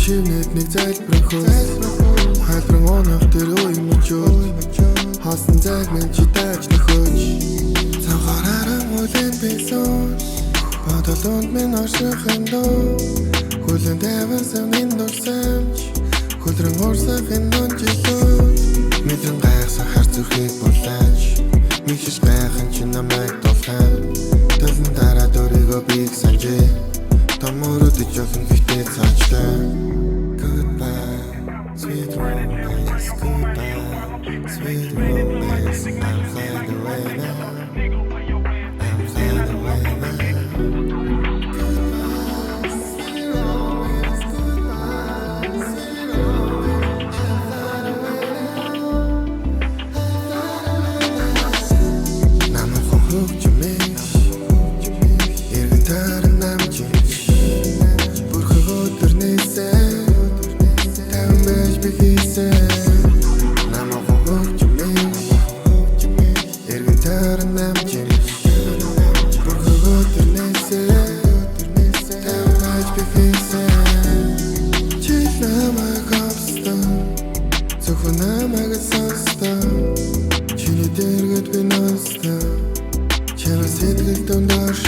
шивнэт нэг залбирах хөөс хайлбар онох тэр үе мөчөө хасан цаг минь чи тааж нөхөж цагаараа үлэн бэсон бодолонд минь орших эндөө хүлэн дэвсэн минь дурсамж хүлрэн орсахын нонжилөө мэдрэн гайхсан хар зүрхийг булаач мэгшиж байхын чи намайг дулаан төлн дараа дөрийгөө бийг санжээ томородож олон гэхдээ цаачлаа Goodbye, sweet romance, goodbye, sweet romance I'm flying away now I'm flying away now Goodbye, sweet romance, goodbye, sweet romance I'm flying away now 남은 호흡쯤에 эргэн тааран намжиж бүрхэг өдөр нээсэн таван байж би хийсэн намайг хөгжмөө эргэн тааран намжиж бүрхэг өдөр нээсэн таван байж би хийсэн чи намайг авсан зөвхөн намайг сонссон чиний дэргэд би ностон чамаас сэтгэл дундаш